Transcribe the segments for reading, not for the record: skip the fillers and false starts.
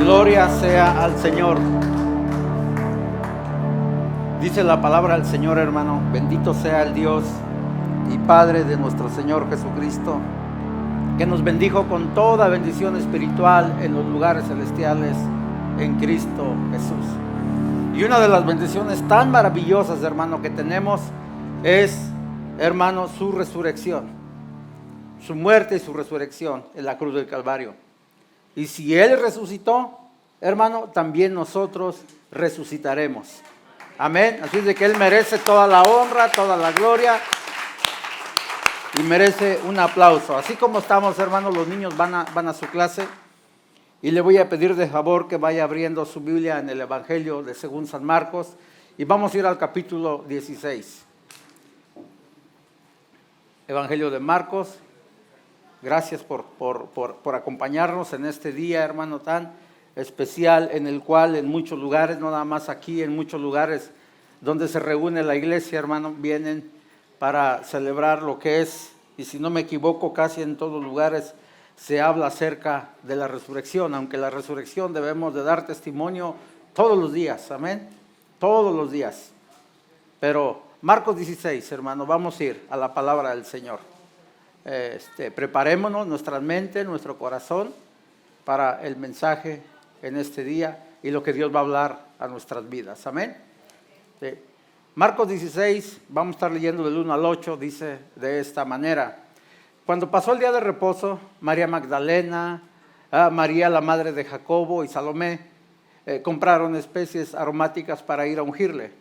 Gloria sea al Señor. Dice la palabra del Señor, hermano: bendito sea el Dios y Padre de nuestro Señor Jesucristo, que nos bendijo con toda bendición espiritual en los lugares celestiales en Cristo Jesús. Y una de las bendiciones tan maravillosas, hermano, que tenemos es, hermano, su resurrección, su muerte y su resurrección en la cruz del Calvario. Y si Él resucitó, hermano, también nosotros resucitaremos. Amén. Así es de que Él merece toda la honra, toda la gloria y merece un aplauso. Así como estamos, hermanos, los niños van a su clase, y le voy a pedir de favor que vaya abriendo su Biblia en el Evangelio de según San Marcos, y vamos a ir al capítulo 16. Evangelio de Marcos. Gracias por acompañarnos en este día, hermano, tan especial, en el cual en muchos lugares, no nada más aquí, en muchos lugares donde se reúne la iglesia, hermano, vienen para celebrar lo que es, y si no me equivoco, casi en todos lugares se habla acerca de la resurrección, aunque la resurrección debemos de dar testimonio todos los días, amén, todos los días. Pero Marcos 16, hermano, vamos a ir a la palabra del Señor. Preparémonos nuestra mente, nuestro corazón para el mensaje en este día y lo que Dios va a hablar a nuestras vidas, amén. Sí. Marcos 16, vamos a estar leyendo del 1 al 8, dice de esta manera: cuando pasó el día de reposo, María Magdalena, María la madre de Jacobo y Salomé compraron especies aromáticas para ir a ungirle.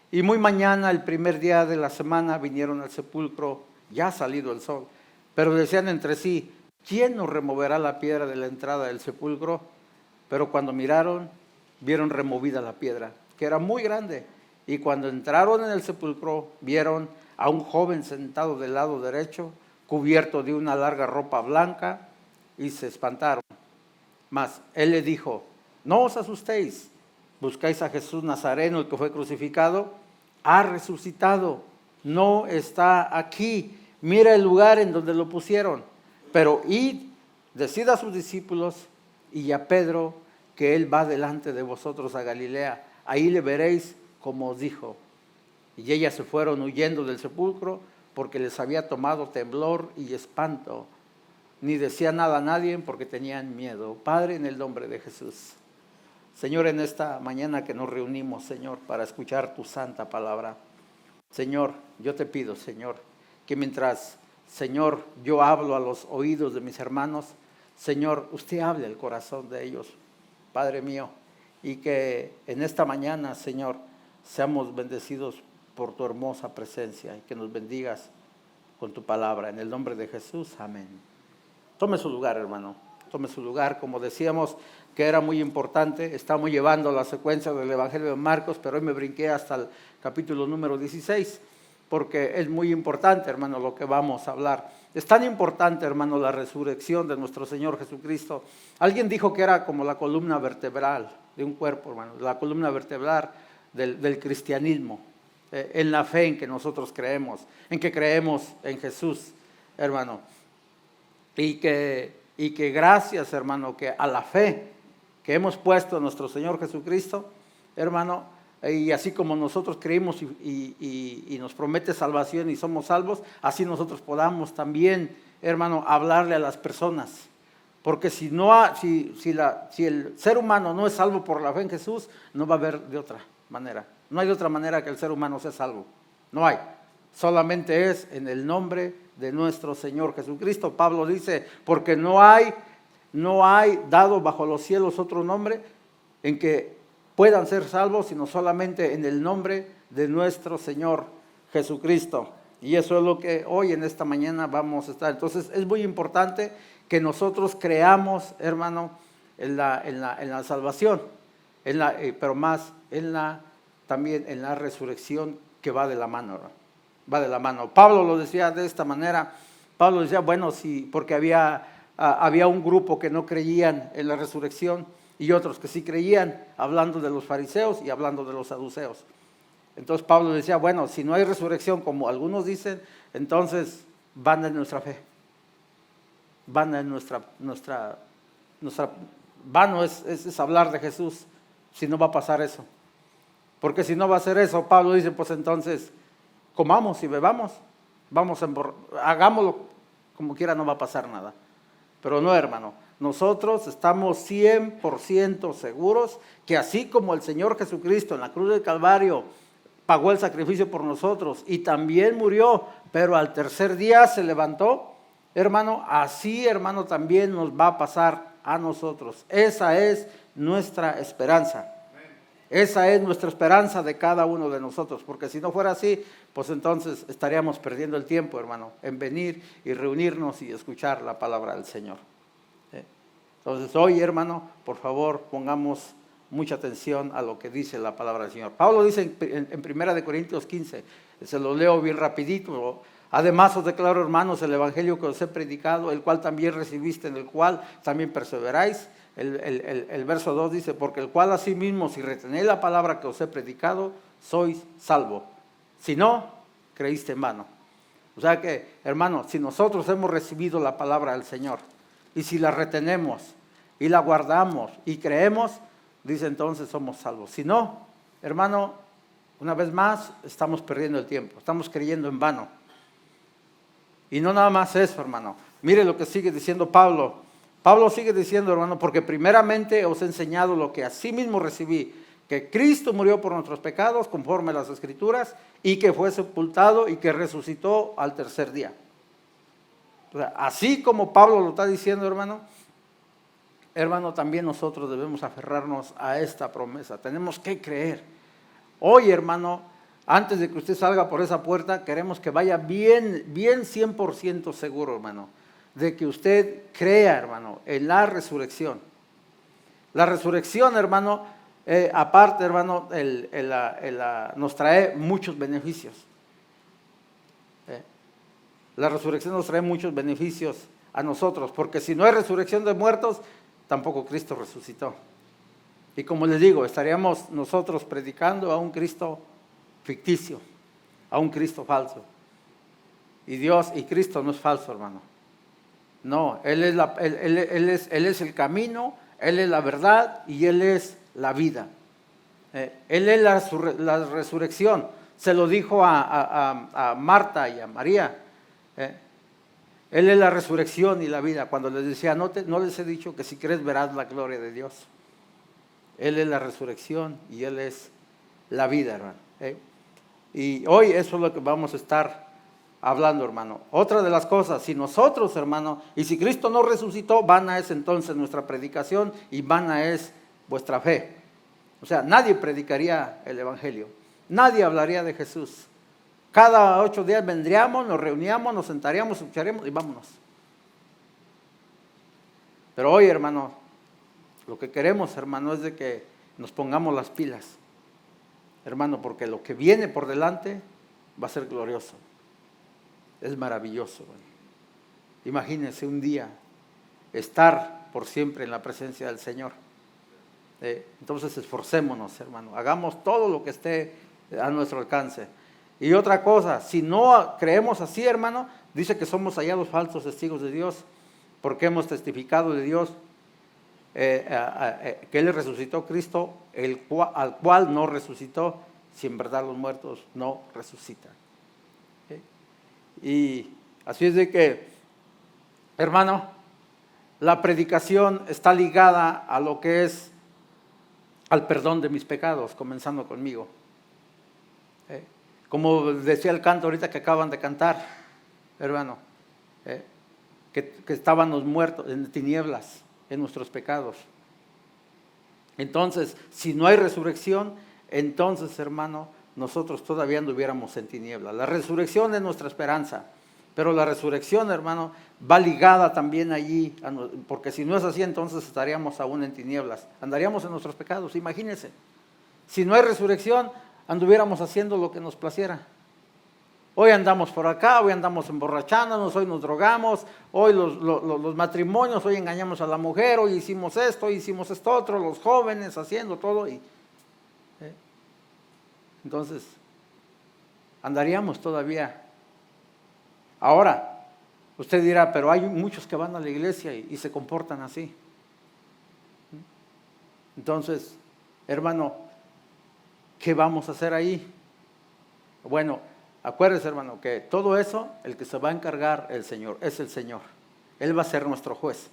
Y muy mañana, el primer día de la semana, vinieron al sepulcro ya salido el sol. Pero decían entre sí: ¿quién nos removerá la piedra de la entrada del sepulcro? Pero cuando miraron, vieron removida la piedra, que era muy grande. Y cuando entraron en el sepulcro, vieron a un joven sentado del lado derecho, cubierto de una larga ropa blanca, y se espantaron. Mas él le dijo: no os asustéis, buscáis a Jesús Nazareno, el que fue crucificado. Ha resucitado, no está aquí. Mira el lugar en donde lo pusieron. Pero id, decid a sus discípulos y a Pedro que él va delante de vosotros a Galilea. Ahí le veréis como os dijo. Y ellas se fueron huyendo del sepulcro, porque les había tomado temblor y espanto. Ni decía nada a nadie porque tenían miedo. Padre, en el nombre de Jesús, Señor, en esta mañana que nos reunimos, Señor, para escuchar tu santa palabra, Señor, yo te pido, Señor, que mientras, Señor, yo hablo a los oídos de mis hermanos, Señor, usted hable al corazón de ellos, Padre mío, y que en esta mañana, Señor, seamos bendecidos por tu hermosa presencia, y que nos bendigas con tu palabra. En el nombre de Jesús, amén. Tome su lugar, hermano, tome su lugar. Como decíamos que era muy importante, estamos llevando la secuencia del Evangelio de Marcos, pero hoy me brinqué hasta el capítulo número 16, porque es muy importante, hermano, lo que vamos a hablar. Es tan importante, hermano, la resurrección de nuestro Señor Jesucristo. Alguien dijo que era como la columna vertebral de un cuerpo, hermano, la columna vertebral del cristianismo, en la fe en que nosotros creemos, en que creemos en Jesús, hermano. Y que gracias, hermano, que a la fe que hemos puesto en nuestro Señor Jesucristo, hermano, y así como nosotros creímos y nos promete salvación y somos salvos, así nosotros podamos también, hermano, hablarle a las personas. Porque si el ser humano no es salvo por la fe en Jesús, no va a haber de otra manera. No hay de otra manera que el ser humano sea salvo. No hay. Solamente es en el nombre de nuestro Señor Jesucristo. Pablo dice: porque no hay dado bajo los cielos otro nombre en que puedan ser salvos, sino solamente en el nombre de nuestro Señor Jesucristo. Y eso es lo que hoy en esta mañana vamos a estar. Entonces es muy importante que nosotros creamos, hermano, en la salvación, pero más también en la resurrección, que va de la mano, ¿no? Va de la mano. Pablo lo decía de esta manera. Pablo decía, bueno, sí, porque había un grupo que no creían en la resurrección y otros que sí creían, hablando de los fariseos y hablando de los saduceos. Entonces Pablo decía, bueno, si no hay resurrección, como algunos dicen, entonces van en nuestra fe, van en nuestra vano es hablar de Jesús si no va a pasar eso. Porque si no va a ser eso, Pablo dice, pues entonces comamos y bebamos, hagámoslo como quiera, no va a pasar nada. Pero no, hermano, nosotros estamos 100% seguros que así como el Señor Jesucristo en la cruz del Calvario pagó el sacrificio por nosotros y también murió, pero al tercer día se levantó, hermano, así, hermano, también nos va a pasar a nosotros. Esa es nuestra esperanza. Esa es nuestra esperanza de cada uno de nosotros, porque si no fuera así, pues entonces estaríamos perdiendo el tiempo, hermano, en venir y reunirnos y escuchar la palabra del Señor. Entonces hoy, hermano, por favor, pongamos mucha atención a lo que dice la palabra del Señor. Pablo dice en 1 Corintios 15, se lo leo bien rapidito: además os declaro, hermanos, el evangelio que os he predicado, el cual también recibiste, en el cual también perseveráis. El verso 2 dice, porque el cual asimismo, si retenéis la palabra que os he predicado, sois salvo. Si no, creíste en vano. O sea que, hermano, si nosotros hemos recibido la palabra del Señor, y si la retenemos, y la guardamos, y creemos, dice, entonces somos salvos. Si no, hermano, una vez más, estamos perdiendo el tiempo, estamos creyendo en vano. Y no nada más eso, hermano. Mire lo que sigue diciendo Pablo. Pablo sigue diciendo, hermano, porque primeramente os he enseñado lo que asimismo recibí, que Cristo murió por nuestros pecados conforme a las Escrituras, y que fue sepultado y que resucitó al tercer día. O sea, así como Pablo lo está diciendo, hermano, también nosotros debemos aferrarnos a esta promesa. Tenemos que creer. Hoy, hermano, antes de que usted salga por esa puerta, queremos que vaya bien 100% seguro, hermano, de que usted crea, hermano, en la resurrección. La resurrección, hermano, aparte, hermano, nos trae muchos beneficios. La resurrección nos trae muchos beneficios a nosotros, porque si no hay resurrección de muertos, tampoco Cristo resucitó. Y como les digo, estaríamos nosotros predicando a un Cristo ficticio, a un Cristo falso. Y Dios y Cristo no es falso, hermano. No, Él es el camino, Él es la verdad y Él es la vida. Él es la resurrección. Se lo dijo a Marta y a María. Él es la resurrección y la vida. Cuando les decía, no les he dicho que si crees verás la gloria de Dios. Él es la resurrección y Él es la vida, hermano. Y hoy eso es lo que vamos a estar hablando, hermano. Otra de las cosas, si nosotros, hermano, y si Cristo no resucitó, vana es entonces nuestra predicación y vana es vuestra fe. O sea, nadie predicaría el evangelio, nadie hablaría de Jesús. Cada 8 días vendríamos, nos reuníamos, nos sentaríamos, escucharíamos y vámonos. Pero hoy, hermano, lo que queremos, hermano, es de que nos pongamos las pilas, hermano, porque lo que viene por delante va a ser glorioso. Es maravilloso. Imagínense un día estar por siempre en la presencia del Señor. Entonces esforcémonos, hermano. Hagamos todo lo que esté a nuestro alcance. Y otra cosa, si no creemos así, hermano, dice que somos hallados falsos testigos de Dios, porque hemos testificado de Dios que Él resucitó Cristo, al cual no resucitó, si en verdad los muertos no resucitan. Y así es de que, hermano, la predicación está ligada a lo que es al perdón de mis pecados, comenzando conmigo. Como decía el canto ahorita que acaban de cantar, hermano, que estábamos muertos en tinieblas, en nuestros pecados. Entonces, si no hay resurrección, entonces, hermano, nosotros todavía anduviéramos en tinieblas. La resurrección es nuestra esperanza, pero la resurrección, hermano, va ligada también allí, porque si no es así, entonces estaríamos aún en tinieblas, andaríamos en nuestros pecados. Imagínense, si no hay resurrección, anduviéramos haciendo lo que nos placiera. Hoy andamos por acá, hoy andamos emborrachándonos, hoy nos drogamos, hoy los matrimonios, hoy engañamos a la mujer, hoy hicimos esto, hoy hicimos esto otro, los jóvenes haciendo todo. Entonces, andaríamos todavía. Ahora, usted dirá, pero hay muchos que van a la iglesia y se comportan así. Entonces, hermano, ¿qué vamos a hacer ahí? Bueno, acuérdese, hermano, que todo eso, el que se va a encargar el Señor, es el Señor. Él va a ser nuestro juez.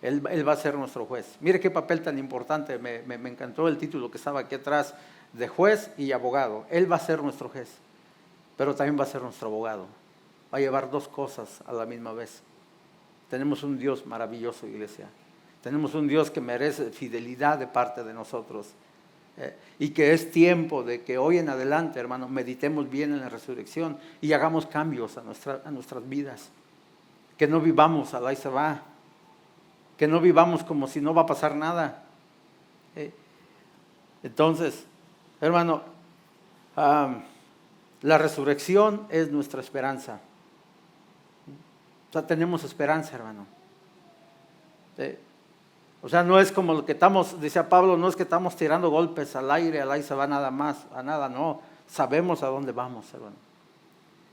Él va a ser nuestro juez. Mire qué papel tan importante, me encantó el título que estaba aquí atrás, de juez y abogado. Él va a ser nuestro juez, pero también va a ser nuestro abogado. Va a llevar dos cosas a la misma vez. Tenemos un Dios maravilloso, iglesia. Tenemos un Dios que merece fidelidad de parte de nosotros. Y que es tiempo de que hoy en adelante, hermano, meditemos bien en la resurrección y hagamos cambios a nuestras vidas. Que no vivamos al ahí se va. Que no vivamos como si no va a pasar nada. Entonces, hermano, la resurrección es nuestra esperanza. O sea, tenemos esperanza, hermano. O sea, no es como lo que estamos, decía Pablo, no es que estamos tirando golpes al aire se va nada más, a nada, no. Sabemos a dónde vamos, hermano.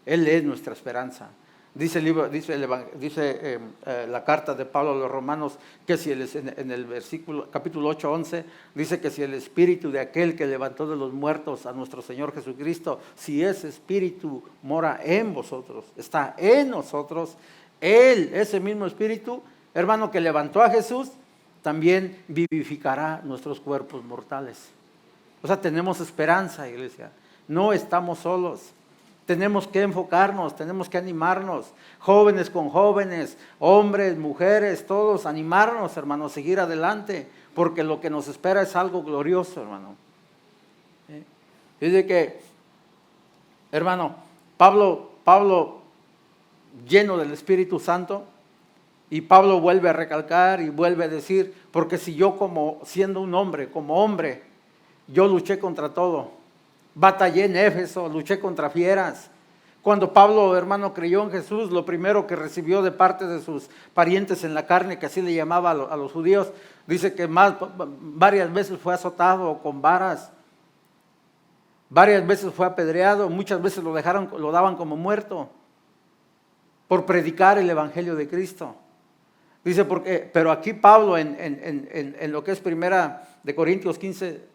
Él es nuestra esperanza. Dice el libro, dice la carta de Pablo a los Romanos, que si en el versículo, capítulo 8, 11, dice que si el espíritu de aquel que levantó de los muertos a nuestro Señor Jesucristo, si ese espíritu mora en vosotros, está en nosotros, Él, ese mismo espíritu, hermano, que levantó a Jesús, también vivificará nuestros cuerpos mortales. O sea, tenemos esperanza, iglesia. No estamos solos. Tenemos que enfocarnos, tenemos que animarnos, jóvenes con jóvenes, hombres, mujeres, todos, animarnos, hermano, seguir adelante, porque lo que nos espera es algo glorioso, hermano. Dice que, hermano, Pablo lleno del Espíritu Santo, y Pablo vuelve a recalcar y vuelve a decir, porque si yo siendo un hombre, como hombre, yo luché contra todo. Batallé en Éfeso, luché contra fieras. Cuando Pablo, hermano, creyó en Jesús, lo primero que recibió de parte de sus parientes en la carne, que así le llamaba a los judíos, dice que varias veces fue azotado con varas, varias veces fue apedreado, muchas veces lo daban como muerto por predicar el evangelio de Cristo. Dice, pero aquí Pablo en lo que es primera de Corintios 15,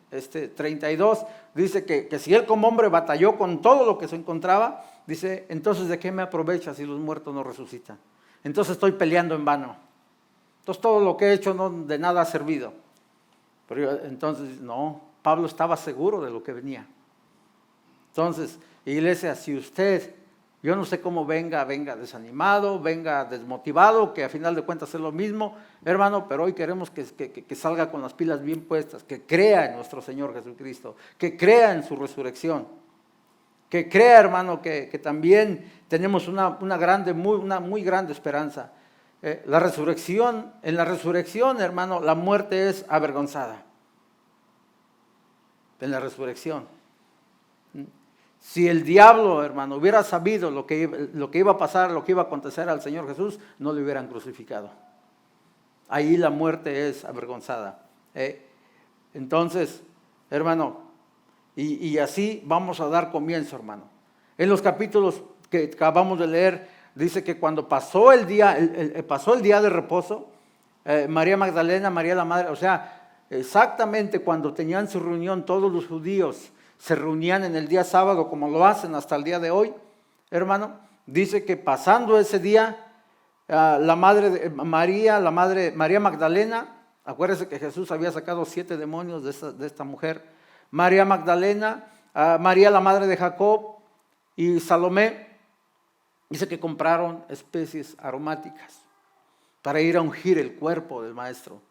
32, dice que si él como hombre batalló con todo lo que se encontraba, dice, entonces ¿de qué me aprovecha si los muertos no resucitan? Entonces estoy peleando en vano. Entonces todo lo que he hecho de nada ha servido. Pero entonces no, Pablo estaba seguro de lo que venía. Entonces, iglesia, si usted, yo no sé cómo venga desanimado, venga desmotivado, que a final de cuentas es lo mismo, hermano, pero hoy queremos que salga con las pilas bien puestas, que crea en nuestro Señor Jesucristo, que crea en su resurrección, que crea, hermano, que también tenemos una muy grande esperanza. En la resurrección, hermano, la muerte es avergonzada. En la resurrección. Si el diablo, hermano, hubiera sabido lo que iba a pasar, lo que iba a acontecer al Señor Jesús, no le hubieran crucificado. Ahí la muerte es avergonzada. Entonces, hermano, y así vamos a dar comienzo, hermano. En los capítulos que acabamos de leer, dice que cuando pasó el día de reposo, María Magdalena, María la madre, o sea, exactamente cuando tenían su reunión todos los judíos, se reunían en el día sábado como lo hacen hasta el día de hoy, hermano, dice que pasando ese día, la madre de María Magdalena, acuérdense que Jesús había sacado 7 demonios de esta mujer, María Magdalena, María la madre de Jacob y Salomé, dice que compraron especies aromáticas para ir a ungir el cuerpo del maestro.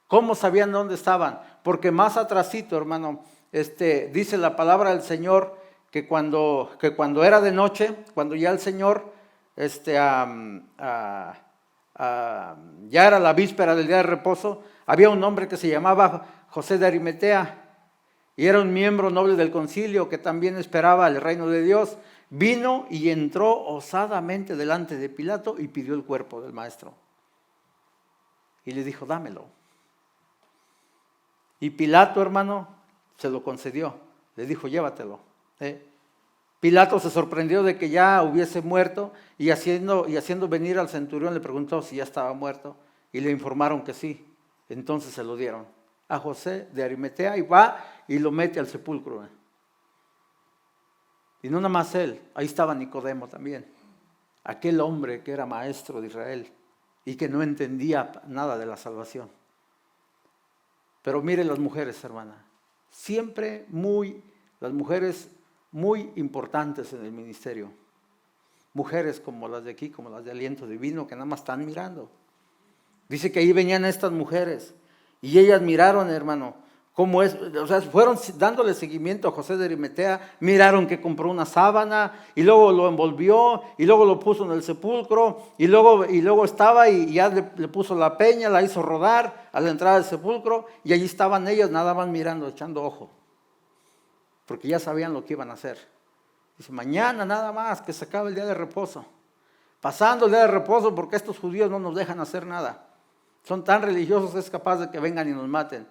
¿Cómo sabían dónde estaban? Porque más atrasito, hermano, dice la palabra del Señor que cuando era de noche, cuando ya el Señor, ya era la víspera del día de reposo, había un hombre que se llamaba José de Arimatea y era un miembro noble del concilio que también esperaba el reino de Dios. Vino y entró osadamente delante de Pilato y pidió el cuerpo del maestro. Y le dijo, dámelo. Y Pilato, hermano, se lo concedió. Le dijo, llévatelo. Pilato se sorprendió de que ya hubiese muerto y haciendo venir al centurión le preguntó si ya estaba muerto y le informaron que sí. Entonces se lo dieron a José de Arimatea y va y lo mete al sepulcro. Y no nada más él, ahí estaba Nicodemo también, aquel hombre que era maestro de Israel y que no entendía nada de la salvación. Pero mire las mujeres, hermana, siempre las mujeres muy importantes en el ministerio. Mujeres como las de aquí, como las de Aliento Divino, que nada más están mirando. Dice que ahí venían estas mujeres y ellas miraron, hermano, cómo es, o sea, fueron dándole seguimiento a José de Arimatea, miraron que compró una sábana y luego lo envolvió y luego lo puso en el sepulcro y luego estaba y ya le puso la peña, la hizo rodar a la entrada del sepulcro y allí estaban ellas, nada más mirando, echando ojo, porque ya sabían lo que iban a hacer. Dice, mañana nada más que se acabe el día de reposo, pasando el día de reposo porque estos judíos no nos dejan hacer nada. Son tan religiosos, es capaz de que vengan y nos maten.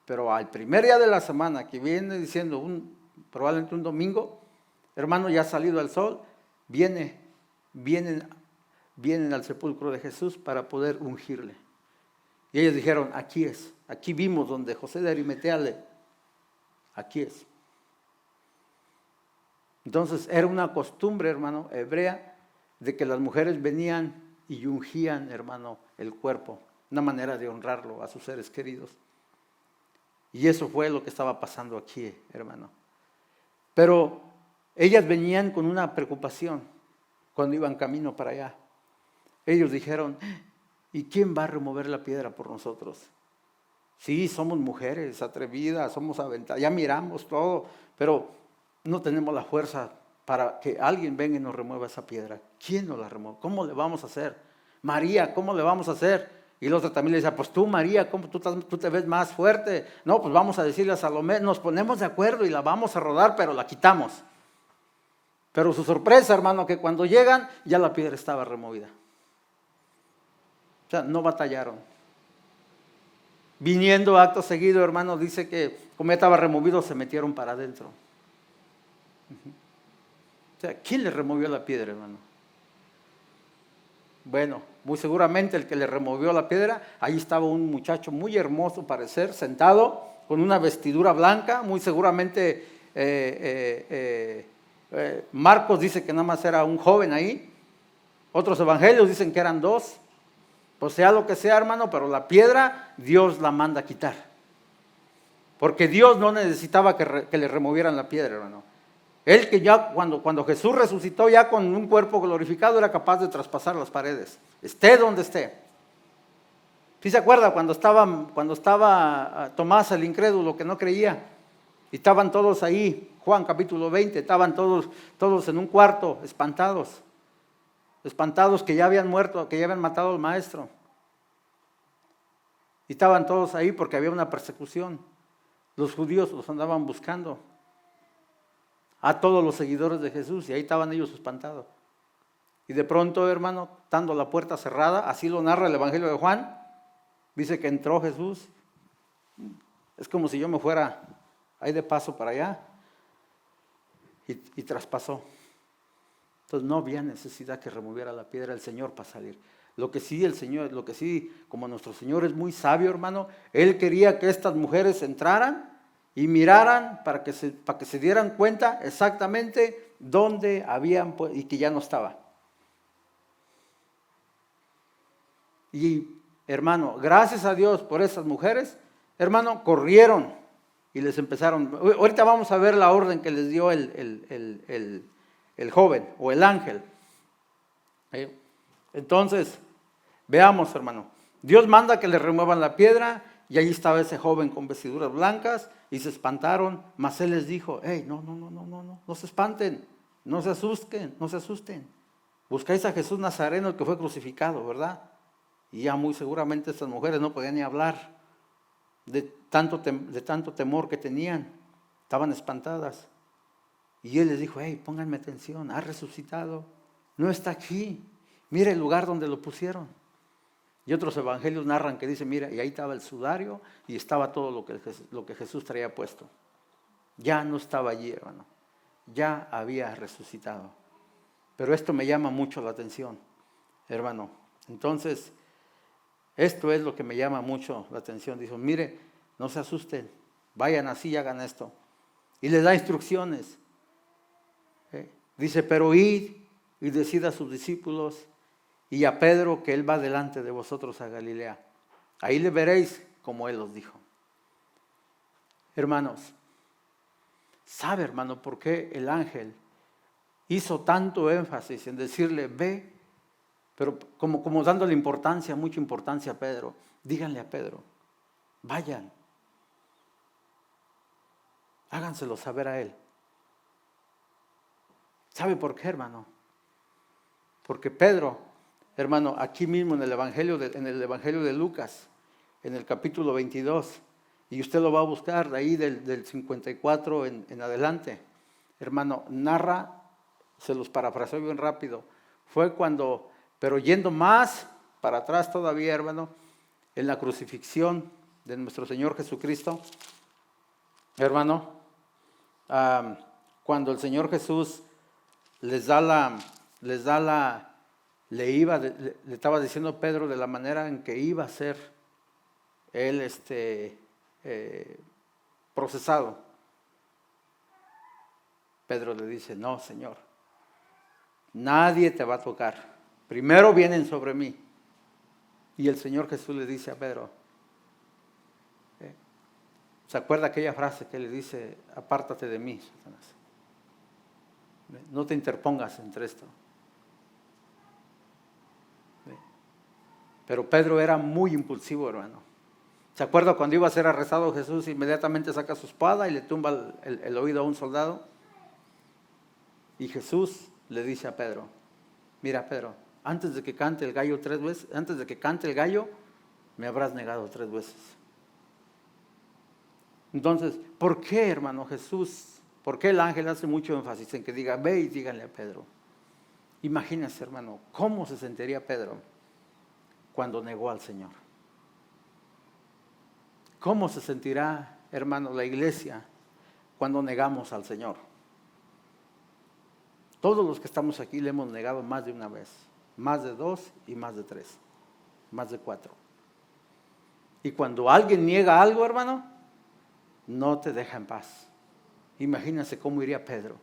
Pero al primer día de la semana, que viene diciendo probablemente un domingo, hermano, ya ha salido el sol, vienen al sepulcro de Jesús para poder ungirle. Y ellos dijeron, aquí vimos donde José de Arimatea aquí es. Entonces era una costumbre, hermano, hebrea, de que las mujeres venían y ungían, hermano, el cuerpo, una manera de honrarlo a sus seres queridos. Y eso fue lo que estaba pasando aquí, hermano. Pero ellas venían con una preocupación cuando iban camino para allá. Ellos dijeron, ¿y quién va a remover la piedra por nosotros? Sí, somos mujeres atrevidas, somos aventadas, ya miramos todo, pero no tenemos la fuerza para que alguien venga y nos remueva esa piedra. ¿Quién nos la remueve? ¿Cómo le vamos a hacer? María, ¿cómo le vamos a hacer? Y la otra también le dice, pues tú María, ¿cómo tú te ves más fuerte? No, pues vamos a decirle a Salomé, nos ponemos de acuerdo y la vamos a rodar, pero la quitamos. Pero su sorpresa, hermano, que cuando llegan ya la piedra estaba removida. O sea, no batallaron. Viniendo acto seguido, hermano, dice que como ya estaba removido, se metieron para adentro. O sea, ¿quién le removió la piedra, hermano? Bueno, muy seguramente el que le removió la piedra, ahí estaba un muchacho muy hermoso parecer, sentado, con una vestidura blanca, muy seguramente Marcos dice que nada más era un joven ahí, otros evangelios dicen que eran dos, pues sea lo que sea, hermano, pero la piedra Dios la manda a quitar, porque Dios no necesitaba que le removieran la piedra, hermano. Él que ya cuando Jesús resucitó ya con un cuerpo glorificado era capaz de traspasar las paredes, esté donde esté. ¿Sí se acuerda cuando estaba Tomás el incrédulo que no creía? Y estaban todos ahí, Juan capítulo 20, estaban todos en un cuarto, espantados que ya habían muerto, que ya habían matado al maestro. Y estaban todos ahí porque había una persecución. Los judíos los andaban buscando a todos los seguidores de Jesús y ahí estaban ellos espantados. Y de pronto, hermano, estando la puerta cerrada, así lo narra el Evangelio de Juan, dice que entró Jesús, es como si yo me fuera ahí de paso para allá y traspasó. Entonces no había necesidad que removiera la piedra el Señor para salir. Lo que sí, como nuestro Señor es muy sabio, hermano, Él quería que estas mujeres entraran y miraran para que se dieran cuenta exactamente dónde habían y que ya no estaba. Y hermano, gracias a Dios por esas mujeres, hermano, corrieron y les empezaron. Ahorita vamos a ver la orden que les dio el joven o el ángel. Entonces, veamos, hermano, Dios manda que le remuevan la piedra y allí estaba ese joven con vestiduras blancas y se espantaron, mas él les dijo, hey, no se espanten, no se asusten. Buscáis a Jesús Nazareno, el que fue crucificado, ¿verdad? Y ya muy seguramente estas mujeres no podían ni hablar de tanto temor que tenían, estaban espantadas. Y él les dijo, hey, pónganme atención, ha resucitado, no está aquí, mira el lugar donde lo pusieron. Y otros evangelios narran que dice, mira, y ahí estaba el sudario y estaba todo lo que Jesús traía puesto. Ya no estaba allí, hermano, ya había resucitado. Pero esto me llama mucho la atención, hermano. Entonces, Esto es lo que me llama mucho la atención. Dice, mire, no se asusten, vayan así y hagan esto. Y les da instrucciones. Dice, pero id y decid a sus discípulos y a Pedro que él va delante de vosotros a Galilea. Ahí le veréis como él os dijo. Hermanos, ¿sabe, hermano, por qué el ángel hizo tanto énfasis en decirle, ve, pero como dándole importancia, mucha importancia a Pedro? Díganle a Pedro, vayan, háganselo saber a él. ¿Sabe por qué, hermano? Porque Pedro, hermano, aquí mismo en el Evangelio de Lucas, en el capítulo 22, y usted lo va a buscar de ahí del 54 en adelante, hermano, narra, se los parafraseo bien rápido, fue cuando, pero yendo más para atrás todavía, hermano, en la crucifixión de nuestro Señor Jesucristo, hermano, cuando el Señor Jesús le estaba diciendo a Pedro de la manera en que iba a ser él procesado. Pedro le dice, no, Señor, nadie te va a tocar. Primero vienen sobre mí. Y el Señor Jesús le dice a Pedro, ¿se acuerda aquella frase que le dice, apártate de mí, Satanás? No te interpongas entre esto. Pero Pedro era muy impulsivo, hermano. ¿Se acuerda cuando iba a ser arrestado Jesús? Inmediatamente saca su espada y le tumba el oído a un soldado. Y Jesús le dice a Pedro, mira, Pedro, antes de que cante el gallo 3 veces, antes de que cante el gallo, me habrás negado 3 veces. Entonces, ¿por qué, hermano Jesús? ¿Por qué el ángel hace mucho énfasis en que diga, ve y díganle a Pedro? Imagínese, hermano, ¿cómo se sentiría Pedro cuando negó al Señor? ¿Cómo se sentirá, hermano, la iglesia cuando negamos al Señor? Todos los que estamos aquí le hemos negado más de una vez, más de 2 y más de 3, más de 4. Y cuando alguien niega algo, hermano, no te deja en paz. Imagínense cómo iría Pedro.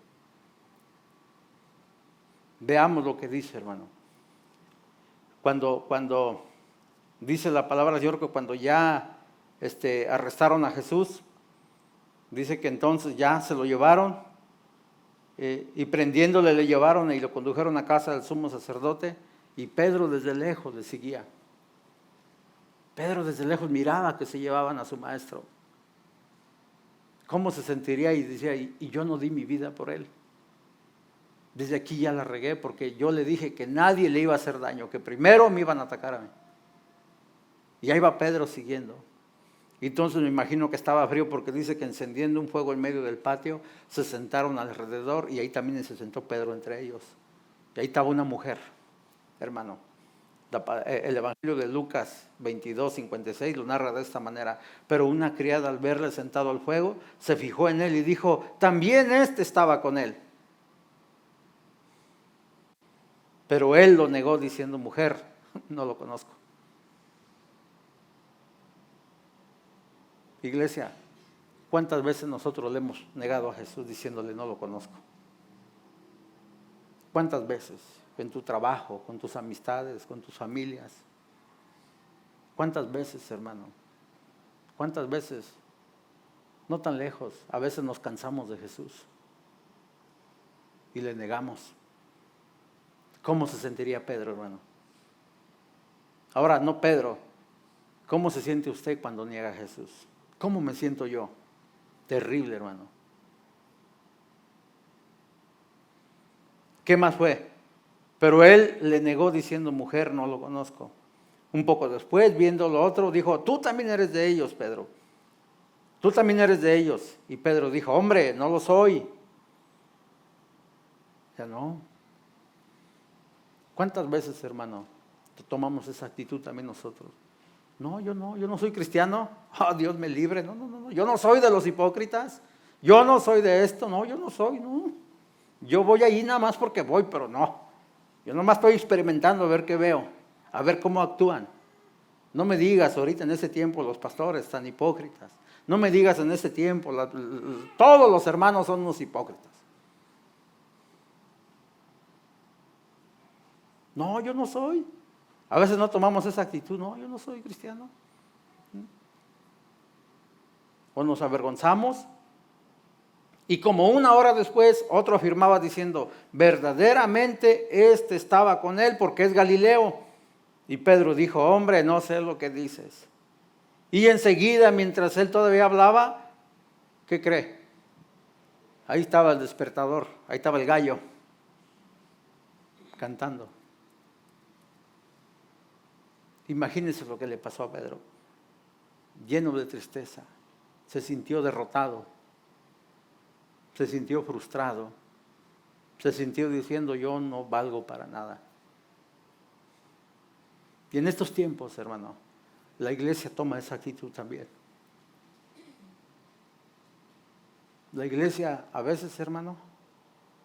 Veamos lo que dice, hermano. Cuando dice la palabra, yo creo que cuando ya arrestaron a Jesús, dice que entonces ya se lo llevaron y prendiéndole le llevaron y lo condujeron a casa del sumo sacerdote, y Pedro desde lejos le seguía. Pedro desde lejos miraba que se llevaban a su maestro. ¿Cómo se sentiría? Y decía, y yo no di mi vida por él. Desde aquí ya la regué porque yo le dije que nadie le iba a hacer daño, que primero me iban a atacar a mí. Y ahí va Pedro siguiendo. Y entonces me imagino que estaba frío porque dice que encendiendo un fuego en medio del patio, se sentaron alrededor y ahí también se sentó Pedro entre ellos. Y ahí estaba una mujer, hermano. El Evangelio de Lucas 22, 56 lo narra de esta manera. Pero una criada al verle sentado al fuego, se fijó en él y dijo, también estaba con él. Pero él lo negó diciendo, mujer, no lo conozco. Iglesia, ¿cuántas veces nosotros le hemos negado a Jesús diciéndole no lo conozco? ¿Cuántas veces? En tu trabajo, con tus amistades, con tus familias. ¿Cuántas veces, hermano? ¿Cuántas veces? No tan lejos, a veces nos cansamos de Jesús y le negamos. ¿Cómo se sentiría Pedro, hermano? Ahora, no Pedro, ¿cómo se siente usted cuando niega a Jesús? ¿Cómo me siento yo? Terrible, hermano. ¿Qué más fue? Pero él le negó diciendo, mujer, no lo conozco. Un poco después, viendo lo otro, dijo, tú también eres de ellos, Pedro. Tú también eres de ellos. Y Pedro dijo, hombre, no lo soy. Ya no. ¿Cuántas veces, hermano, tomamos esa actitud también nosotros? No, yo no soy cristiano. Oh, Dios me libre. No. Yo no soy de los hipócritas. Yo no soy de esto. No, yo no soy, no. Yo voy ahí nada más porque voy, pero no. Yo nomás estoy experimentando a ver qué veo, a ver cómo actúan. No me digas ahorita en ese tiempo los pastores tan hipócritas. No me digas en ese tiempo, todos los hermanos son unos hipócritas. No, yo no soy. A veces no tomamos esa actitud. No, yo no soy cristiano. O nos avergonzamos. Y como una hora después, otro afirmaba diciendo, verdaderamente este estaba con él porque es Galileo. Y Pedro dijo, hombre, no sé lo que dices. Y enseguida, mientras él todavía hablaba, ¿qué cree? Ahí estaba el despertador, ahí estaba el gallo, cantando. Imagínense lo que le pasó a Pedro. Lleno de tristeza, se sintió derrotado, se sintió frustrado, se sintió diciendo, yo no valgo para nada. Y en estos tiempos, hermano, la iglesia toma esa actitud también. La iglesia, a veces, hermano,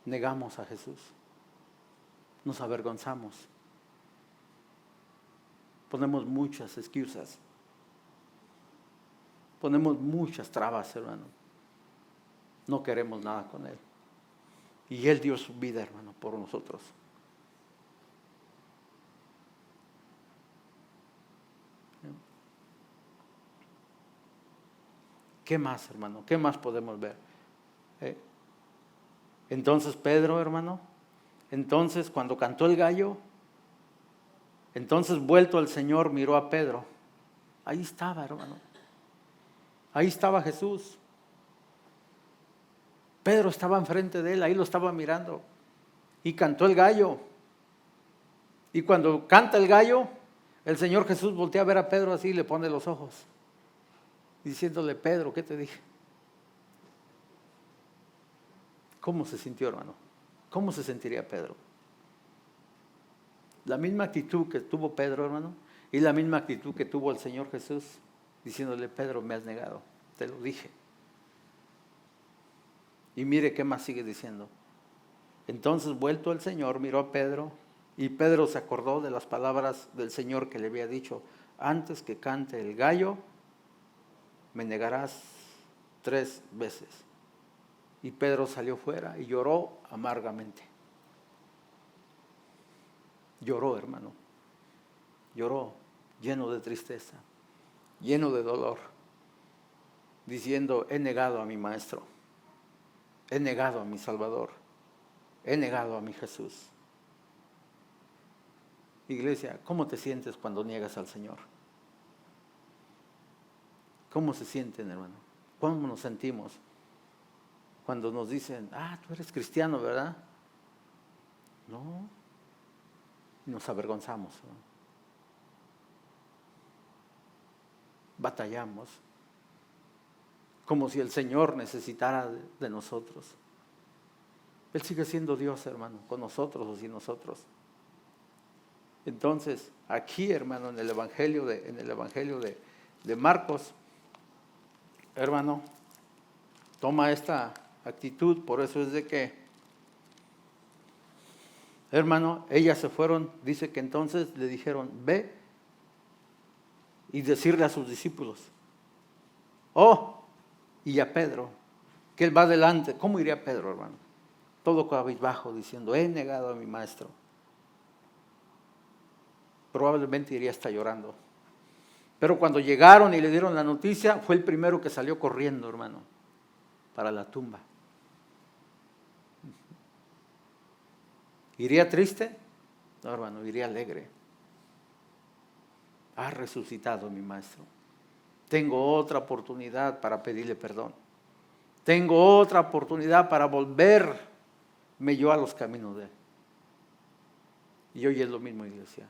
negamos a Jesús. Nos avergonzamos. Ponemos muchas excusas. Ponemos muchas trabas, hermano. No queremos nada con Él. Y Él dio su vida, hermano, por nosotros. ¿Qué más, hermano? ¿Qué más podemos ver? Entonces Pedro, hermano, entonces cuando cantó el gallo, entonces vuelto al Señor miró a Pedro. Ahí estaba, hermano. Ahí estaba Jesús. Pedro estaba enfrente de él, ahí lo estaba mirando. Y cantó el gallo. Y cuando canta el gallo, el Señor Jesús voltea a ver a Pedro así y le pone los ojos. Diciéndole, Pedro, ¿qué te dije? ¿Cómo se sintió, hermano? ¿Cómo se sentiría Pedro? La misma actitud que tuvo Pedro, hermano, y la misma actitud que tuvo el Señor Jesús, diciéndole, Pedro, me has negado, te lo dije. Y mire qué más sigue diciendo. Entonces, vuelto el Señor, miró a Pedro, y Pedro se acordó de las palabras del Señor que le había dicho, antes que cante el gallo, me negarás 3 veces. Y Pedro salió fuera y lloró amargamente. Lloró, hermano. Lloró, lleno de tristeza, lleno de dolor, diciendo, he negado a mi Maestro, he negado a mi Salvador, he negado a mi Jesús. Iglesia, ¿cómo te sientes cuando niegas al Señor? ¿Cómo se sienten, hermano? ¿Cómo nos sentimos cuando nos dicen, tú eres cristiano, ¿verdad? No. Nos avergonzamos, ¿no? Batallamos, como si el Señor necesitara de nosotros. Él sigue siendo Dios, hermano, con nosotros o sin nosotros. Entonces, aquí, hermano, en el Evangelio de Marcos, hermano, toma esta actitud. Por eso es de que, hermano, ellas se fueron, dice que entonces le dijeron, ve y decirle a sus discípulos, y a Pedro, que él va adelante. ¿Cómo iría Pedro, hermano? Todo cabizbajo, diciendo, he negado a mi Maestro. Probablemente iría hasta llorando. Pero cuando llegaron y le dieron la noticia, fue el primero que salió corriendo, hermano, para la tumba. ¿Iría triste? No, hermano, iría alegre. Ha resucitado mi Maestro. Tengo otra oportunidad para pedirle perdón. Tengo otra oportunidad para volverme yo a los caminos de Él. Y hoy es lo mismo, iglesia.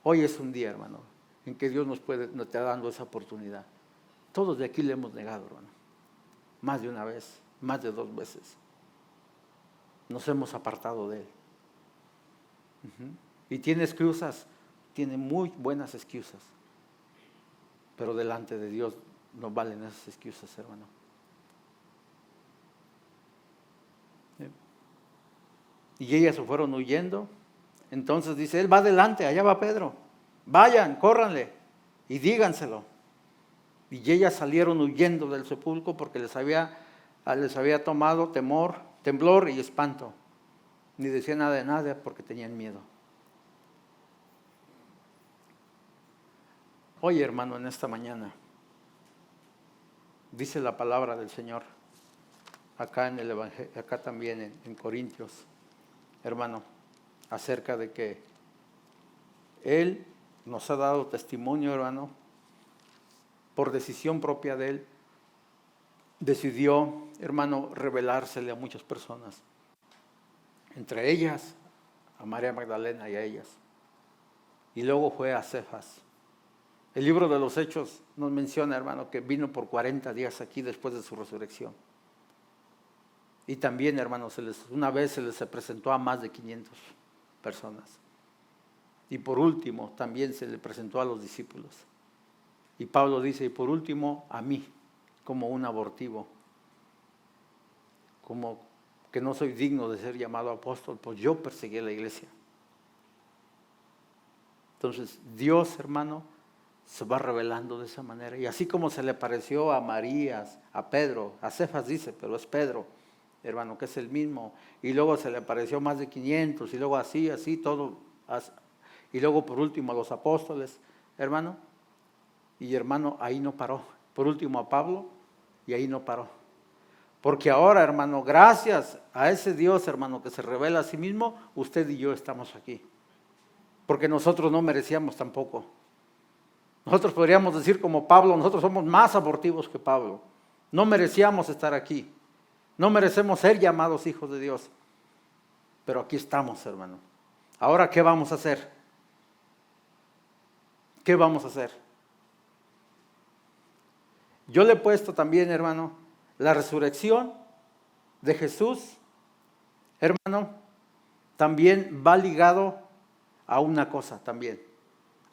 Hoy es un día, hermano, en que Dios nos está dando esa oportunidad. Todos de aquí le hemos negado, hermano. Más de una vez, más de 2 veces. Nos hemos apartado de Él. Y tiene excusas, tiene muy buenas excusas. Pero delante de Dios no valen esas excusas, hermano. Y ellas se fueron huyendo. Entonces dice, Él va adelante, allá va Pedro. vayan, córranle y díganselo. Y ellas salieron huyendo del sepulcro porque les había tomado temblor y espanto. Ni decían nada de nada porque tenían miedo. Oye, hermano, en esta mañana dice la palabra del Señor acá en el Evangelio, acá también en Corintios, hermano, acerca de que Él nos ha dado testimonio, hermano, por decisión propia de Él, decidió, hermano, revelársele a muchas personas, entre ellas a María Magdalena y a ellas. Y luego fue a Cefas. El libro de los Hechos nos menciona, hermano, que vino por 40 días aquí después de su resurrección. Y también, hermano, una vez se les presentó a más de 500 personas. Y por último, también se le presentó a los discípulos. Y Pablo dice, y por último, a mí, como un abortivo, como que no soy digno de ser llamado apóstol, pues yo perseguí a la iglesia. Entonces, Dios, hermano, se va revelando de esa manera. Y así como se le pareció a Marías, a Pedro, a Cefas dice, pero es Pedro, hermano, que es el mismo. Y luego se le apareció más de 500, y luego así, todo. Y luego por último a los apóstoles, hermano. Y hermano, ahí no paró. Por último a Pablo, y ahí no paró. Porque ahora, hermano, gracias a ese Dios, hermano, que se revela a sí mismo, usted y yo estamos aquí. Porque nosotros no merecíamos tampoco. Nosotros podríamos decir como Pablo, nosotros somos más abortivos que Pablo. No merecíamos estar aquí. No merecemos ser llamados hijos de Dios. Pero aquí estamos, hermano. Ahora, ¿qué vamos a hacer? ¿Qué vamos a hacer? Yo le he puesto también, hermano, la resurrección de Jesús, hermano, también va ligado a una cosa también,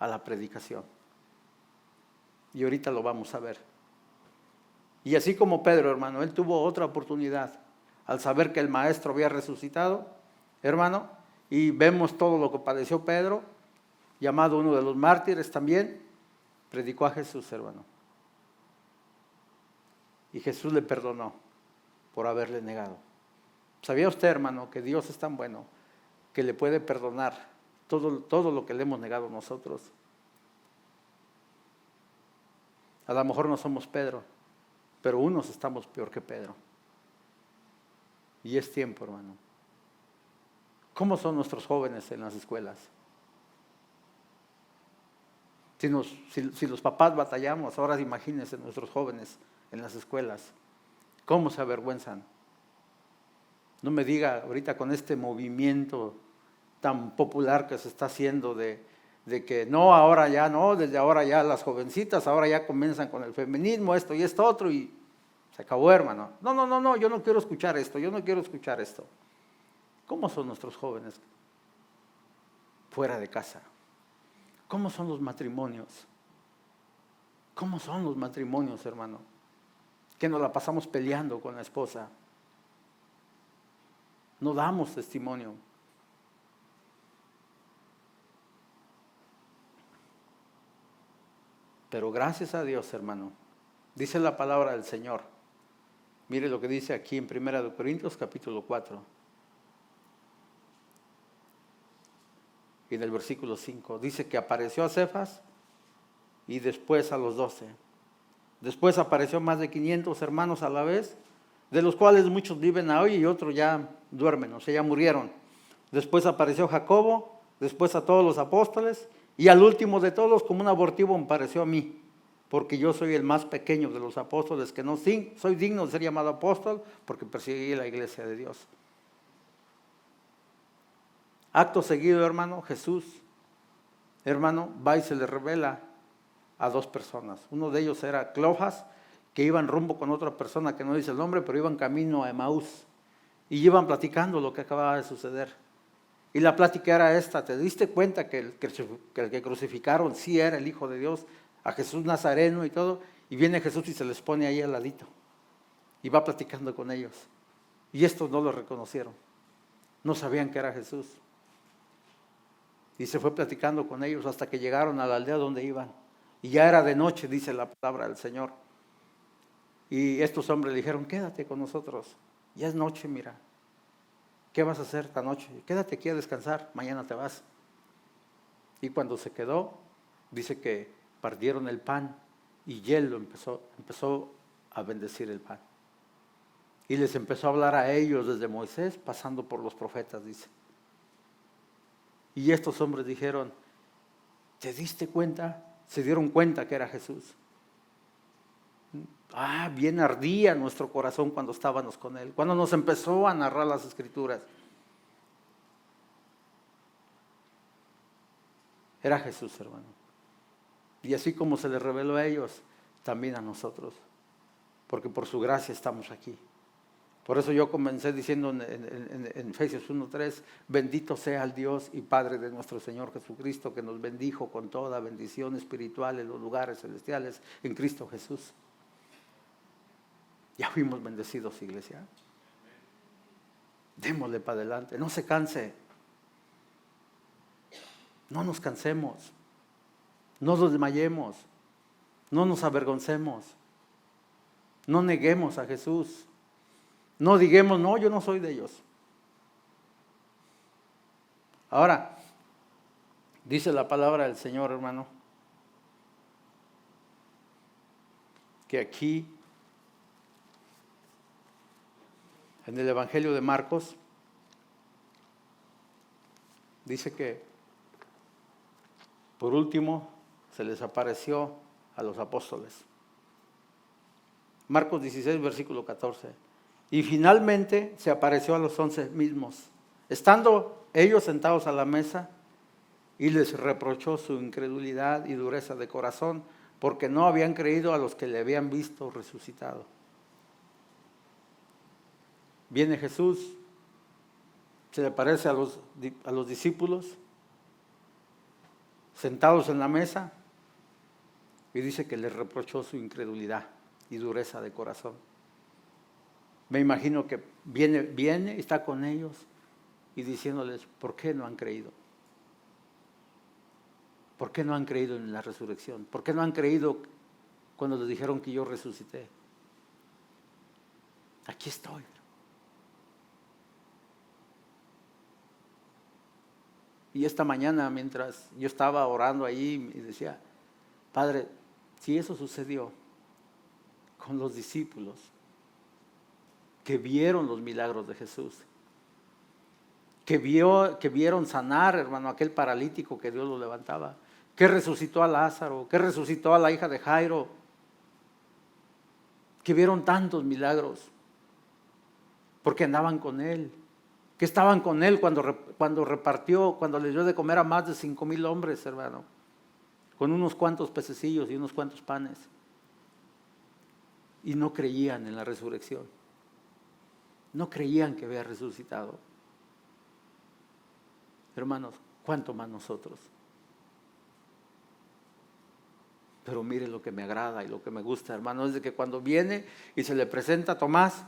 a la predicación. Y ahorita lo vamos a ver. Y así como Pedro, hermano, él tuvo otra oportunidad al saber que el maestro había resucitado, hermano, y vemos todo lo que padeció Pedro, llamado uno de los mártires también, predicó a Jesús, hermano. Y Jesús le perdonó por haberle negado. ¿Sabía usted, hermano, que Dios es tan bueno que le puede perdonar todo lo que le hemos negado nosotros? A lo mejor no somos Pedro, pero unos estamos peor que Pedro. Y es tiempo, hermano. ¿Cómo son nuestros jóvenes en las escuelas? Si los papás batallamos, ahora imagínense nuestros jóvenes en las escuelas. ¿Cómo se avergüenzan? No me diga ahorita con este movimiento tan popular que se está haciendo de que no, ahora ya no, desde ahora ya las jovencitas, ahora ya comienzan con el feminismo, esto y esto otro, y se acabó, hermano. No, yo no quiero escuchar esto, yo no quiero escuchar esto. ¿Cómo son nuestros jóvenes fuera de casa? ¿Cómo son los matrimonios? ¿Cómo son los matrimonios, hermano? Que nos la pasamos peleando con la esposa. No damos testimonio. Pero gracias a Dios, hermano, dice la palabra del Señor. Mire lo que dice aquí en 1 Corintios capítulo 4. Y en el versículo 5 dice que apareció a Cefas y después a los 12. Después apareció más de 500 hermanos a la vez, de los cuales muchos viven hoy y otros ya duermen, o sea, ya murieron. Después apareció Jacobo, después a todos los apóstoles, y al último de todos, como un abortivo, me pareció a mí, porque yo soy el más pequeño de los apóstoles, que no soy digno de ser llamado apóstol, porque perseguí la iglesia de Dios. Acto seguido, hermano, Jesús, hermano, va y se le revela a dos personas. Uno de ellos era Cleofas, que iban rumbo con otra persona que no dice el nombre, pero iban camino a Emaús. Y iban platicando lo que acababa de suceder. Y la plática era esta: ¿te diste cuenta que el que crucificaron sí era el Hijo de Dios, a Jesús Nazareno y todo? Y viene Jesús y se les pone ahí al ladito. Y va platicando con ellos. Y estos no lo reconocieron. No sabían que era Jesús. Y se fue platicando con ellos hasta que llegaron a la aldea donde iban. Y ya era de noche, dice la palabra del Señor. Y estos hombres le dijeron, quédate con nosotros. Ya es noche, mira. ¿Qué vas a hacer esta noche? Quédate aquí a descansar, mañana te vas. Y cuando se quedó, dice que partieron el pan y él empezó a bendecir el pan. Y les empezó a hablar a ellos desde Moisés, pasando por los profetas, dice. Y estos hombres dijeron, ¿te diste cuenta? Se dieron cuenta que era Jesús. Bien ardía nuestro corazón cuando estábamos con Él, cuando nos empezó a narrar las Escrituras. Era Jesús, hermano. Y así como se les reveló a ellos, también a nosotros. Porque por su gracia estamos aquí. Por eso yo comencé diciendo en Efesios 1:3, bendito sea el Dios y Padre de nuestro Señor Jesucristo, que nos bendijo con toda bendición espiritual en los lugares celestiales en Cristo Jesús. Ya fuimos bendecidos, iglesia. Démosle para adelante, no se canse. No nos cansemos. No nos desmayemos. No nos avergoncemos. No neguemos a Jesús. No digamos, no, yo no soy de ellos. Ahora, dice la palabra del Señor, hermano, que aquí, en el Evangelio de Marcos, dice que, por último, se les apareció a los apóstoles. Marcos 16, versículo 14. Y finalmente se apareció a los 11 mismos, estando ellos sentados a la mesa, y les reprochó su incredulidad y dureza de corazón, porque no habían creído a los que le habían visto resucitado. Viene Jesús, se le aparece a los discípulos, sentados en la mesa, y dice que les reprochó su incredulidad y dureza de corazón. Me imagino que viene, está con ellos y diciéndoles, ¿por qué no han creído? ¿Por qué no han creído en la resurrección? ¿Por qué no han creído cuando les dijeron que yo resucité? Aquí estoy. Y esta mañana, mientras yo estaba orando ahí, y decía, Padre, si eso sucedió con los discípulos, que vieron los milagros de Jesús, que vieron sanar, hermano, aquel paralítico que Dios lo levantaba, que resucitó a Lázaro, que resucitó a la hija de Jairo, que vieron tantos milagros, porque andaban con Él, que estaban con Él cuando repartió, cuando les dio de comer a más de 5,000 hombres, hermano, con unos cuantos pececillos y unos cuantos panes, y no creían en la resurrección. No creían que había resucitado. Hermanos, ¿cuánto más nosotros? Pero mire lo que me agrada y lo que me gusta, hermano, es de que cuando viene y se le presenta a Tomás,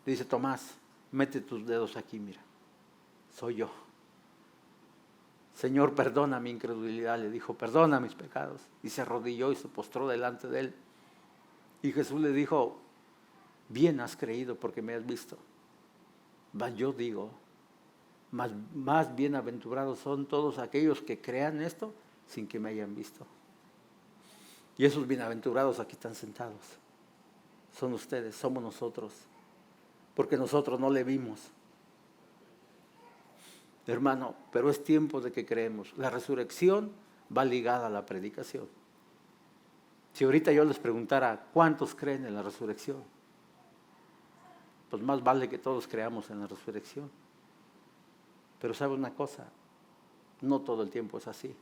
dice, Tomás, mete tus dedos aquí, mira, soy yo. Señor, perdona mi incredulidad, le dijo, perdona mis pecados. Y se arrodilló y se postró delante de él. Y Jesús le dijo, bien has creído porque me has visto. Mas yo digo, más bienaventurados son todos aquellos que crean esto sin que me hayan visto. Y esos bienaventurados aquí están sentados. Son ustedes, somos nosotros. Porque nosotros no le vimos. Hermano, pero es tiempo de que creemos. La resurrección va ligada a la predicación. Si ahorita yo les preguntara, ¿cuántos creen en la resurrección? Pues más vale que todos creamos en la resurrección. Pero ¿sabe una cosa? No todo el tiempo es así.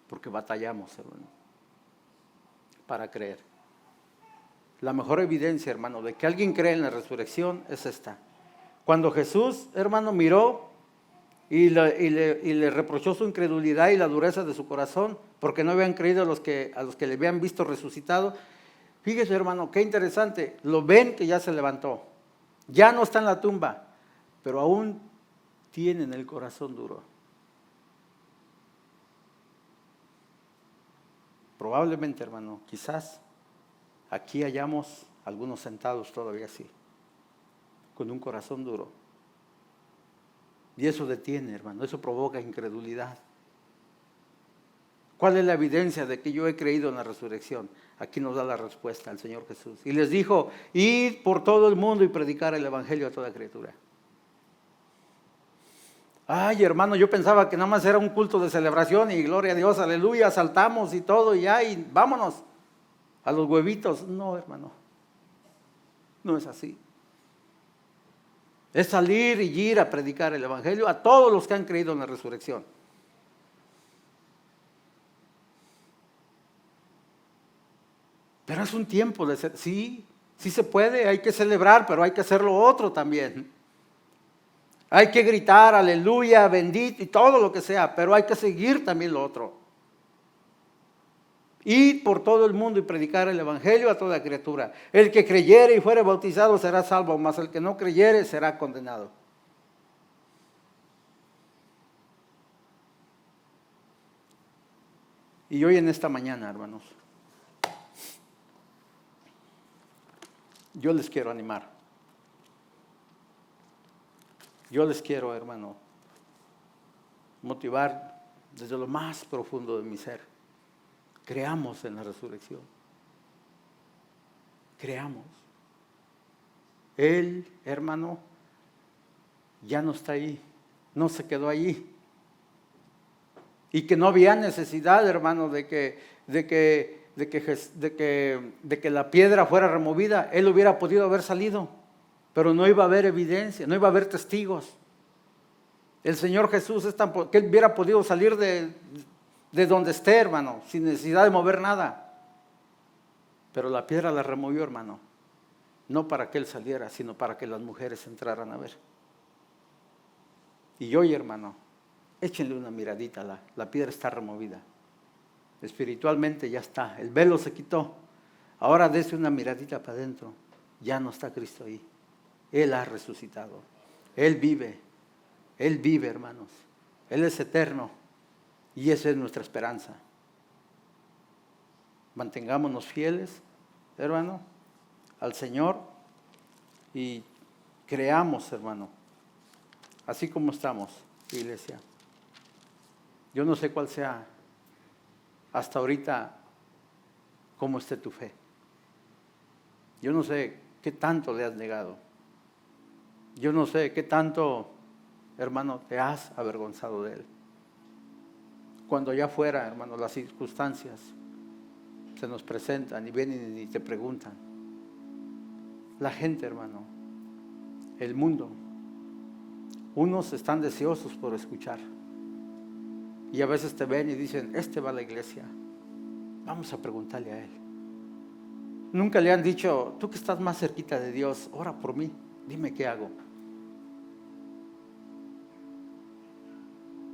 Porque batallamos, hermano, para creer. La mejor evidencia, hermano, de que alguien cree en la resurrección es esta. Cuando Jesús, hermano, miró y le reprochó su incredulidad y la dureza de su corazón, porque no habían creído a los que le habían visto resucitado. Fíjese, hermano, qué interesante. Lo ven que ya se levantó. Ya no está en la tumba, pero aún tienen el corazón duro. Probablemente, hermano, quizás aquí hayamos algunos sentados todavía así, con un corazón duro. Y eso detiene, hermano, eso provoca incredulidad. ¿Cuál es la evidencia de que yo he creído en la resurrección? Aquí nos da la respuesta el Señor Jesús. Y les dijo, id por todo el mundo y predicar el evangelio a toda criatura. Ay, hermano, yo pensaba que nada más era un culto de celebración y gloria a Dios, aleluya, saltamos y todo y ya, y vámonos a los huevitos. No, hermano, no es así. Es salir y ir a predicar el evangelio a todos los que han creído en la resurrección. Pero es un tiempo de ser, sí se puede, hay que celebrar, pero hay que hacer lo otro también. Hay que gritar, aleluya, bendito y todo lo que sea, pero hay que seguir también lo otro. Ir por todo el mundo y predicar el evangelio a toda criatura. El que creyere y fuere bautizado será salvo, mas el que no creyere será condenado. Y hoy en esta mañana, hermanos, yo les quiero animar. Yo les quiero, hermano, motivar desde lo más profundo de mi ser. Creamos en la resurrección. Creamos. Él, hermano, ya no está ahí, no se quedó allí. Y que no había necesidad, hermano, de que la piedra fuera removida. Él hubiera podido haber salido, pero no iba a haber evidencia, no iba a haber testigos. El Señor Jesús es tan que Él hubiera podido salir de donde esté, hermano, sin necesidad de mover nada. Pero la piedra la removió, hermano, no para que Él saliera, sino para que las mujeres entraran a ver. Y hoy, hermano, échenle una miradita, la piedra está removida. Espiritualmente ya está, el velo se quitó. Ahora dése una miradita para adentro, ya no está Cristo ahí. Él ha resucitado, Él vive, hermanos. Él es eterno y esa es nuestra esperanza. Mantengámonos fieles, hermano, al Señor y creamos, hermano, así como estamos, iglesia. Yo no sé cuál sea hasta ahorita cómo esté tu fe. Yo no sé qué tanto le has negado. Yo no sé qué tanto, hermano, te has avergonzado de Él. Cuando allá afuera, hermano, las circunstancias se nos presentan y vienen y te preguntan. La gente, hermano, el mundo, unos están deseosos por escuchar. Y a veces te ven y dicen, va a la iglesia, vamos a preguntarle a él. Nunca le han dicho, tú que estás más cerquita de Dios, ora por mí, dime qué hago.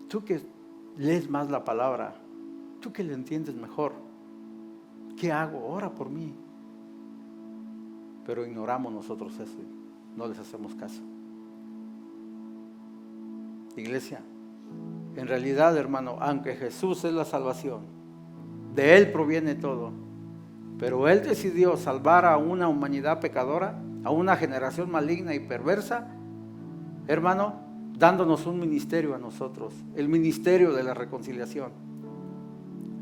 Tú que lees más la palabra, tú que le entiendes mejor, ¿qué hago? Ora por mí. Pero ignoramos nosotros eso y no les hacemos caso. Iglesia, en realidad, hermano, aunque Jesús es la salvación, de Él proviene todo, pero Él decidió salvar a una humanidad pecadora, a una generación maligna y perversa, hermano, dándonos un ministerio a nosotros, el ministerio de la reconciliación.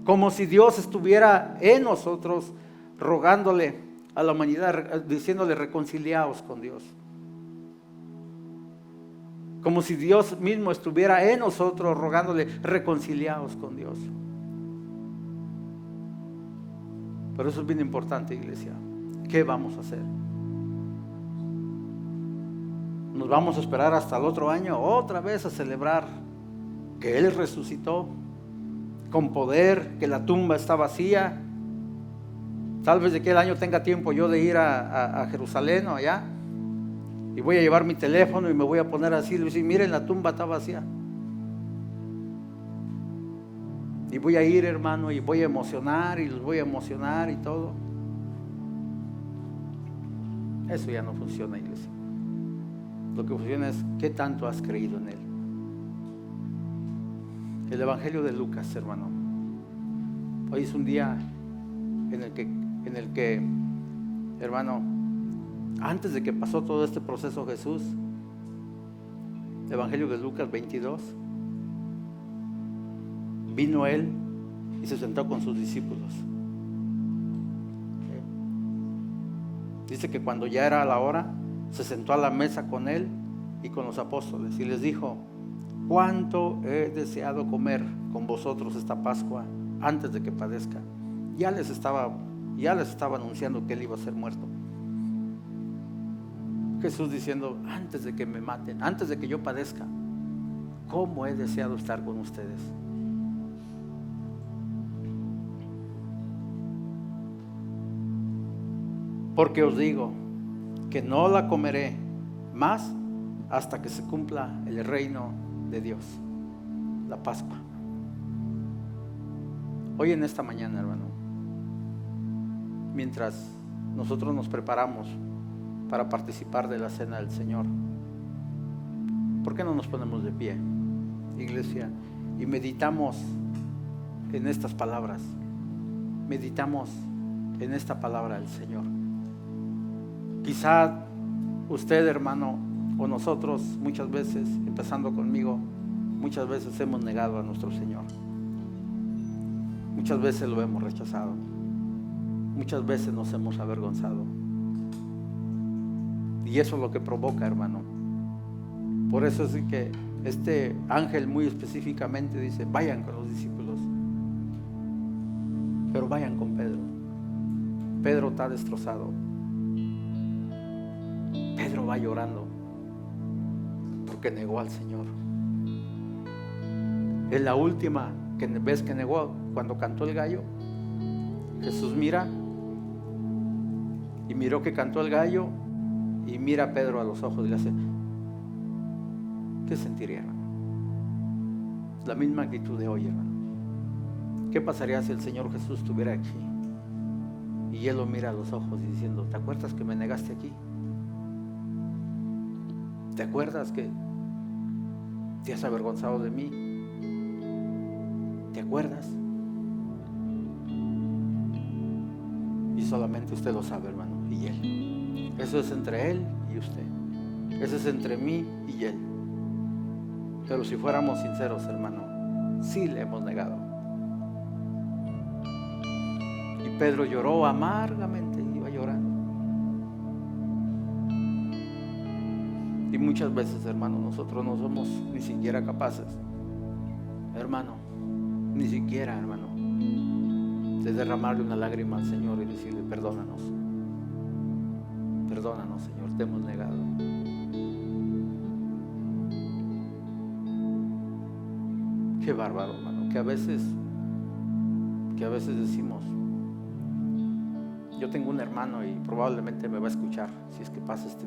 Como si Dios estuviera en nosotros, rogándole a la humanidad, diciéndole reconciliaos con Dios. Como si Dios mismo estuviera en nosotros, rogándole reconciliaos con Dios. Pero eso es bien importante, iglesia. ¿Qué vamos a hacer? ¿Nos vamos a esperar hasta el otro año otra vez a celebrar que Él resucitó con poder, que la tumba está vacía? Tal vez de aquel año tenga tiempo yo de ir a Jerusalén o allá, y voy a llevar mi teléfono y me voy a poner así y decir, miren, la tumba está vacía. Y voy a ir, hermano, y voy a emocionar y los voy a emocionar y todo. Eso ya no funciona, iglesia. Lo que funciona es qué tanto has creído en Él. El Evangelio de Lucas, hermano. Hoy es un día en el que, hermano, antes de que pasó todo este proceso Jesús, Evangelio de Lucas 22, vino Él y se sentó con sus discípulos. Dice que cuando ya era la hora, se sentó a la mesa con Él y con los apóstoles y les dijo: cuánto he deseado comer con vosotros esta Pascua antes de que padezca. Ya les estaba anunciando que Él iba a ser muerto. Jesús diciendo: antes de que me maten, antes de que yo padezca, cómo he deseado estar con ustedes. Porque os digo que no la comeré más hasta que se cumpla el reino de Dios, la Pascua. Hoy en esta mañana, hermano, mientras nosotros nos preparamos para participar de la cena del Señor, ¿por qué no nos ponemos de pie, iglesia, y meditamos en estas palabras? Meditamos en esta palabra del Señor. Quizá usted, hermano, o nosotros muchas veces, empezando conmigo, muchas veces hemos negado a nuestro Señor. Muchas veces lo hemos rechazado. Muchas veces nos hemos avergonzado. Y eso es lo que provoca, hermano. Por eso es que este ángel muy específicamente dice: vayan con los discípulos, pero vayan con Pedro. Pedro está destrozado. Pedro va llorando porque negó al Señor. Es la última vez que negó, cuando cantó el gallo. Jesús mira y miró que cantó el gallo y mira a Pedro a los ojos y le hace: ¿qué sentiría, hermano? La misma actitud de hoy, hermano. ¿Qué pasaría si el Señor Jesús estuviera aquí y Él lo mira a los ojos y diciendo: ¿te acuerdas que me negaste aquí? ¿Te acuerdas que te has avergonzado de mí? ¿Te acuerdas? Y solamente usted lo sabe, hermano, y Él. Eso es entre Él y usted. Eso es entre mí y Él. Pero si fuéramos sinceros, hermano, sí le hemos negado. Y Pedro lloró amargamente, iba llorando. Y muchas veces, hermano, nosotros no somos ni siquiera capaces, hermano, ni siquiera, hermano, de derramarle una lágrima al Señor y decirle: perdónanos, perdónanos, Señor, te hemos negado. Qué bárbaro, hermano, que a veces decimos: yo tengo un hermano y probablemente me va a escuchar si es que pasa este.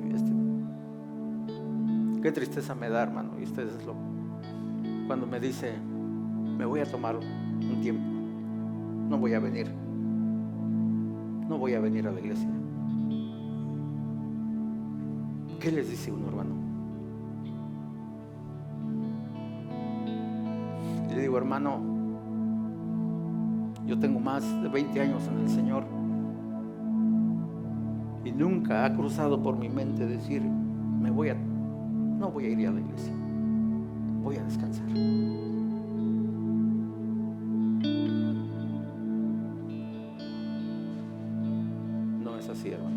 Qué tristeza me da, hermano, y ustedes cuando me dice: me voy a tomar un tiempo, no voy a venir a la iglesia. ¿Qué les dice uno, hermano? Y le digo: hermano, yo tengo más de 20 años en el Señor y nunca ha cruzado por mi mente decir: no voy a ir a la iglesia, voy a descansar. No es así, hermano.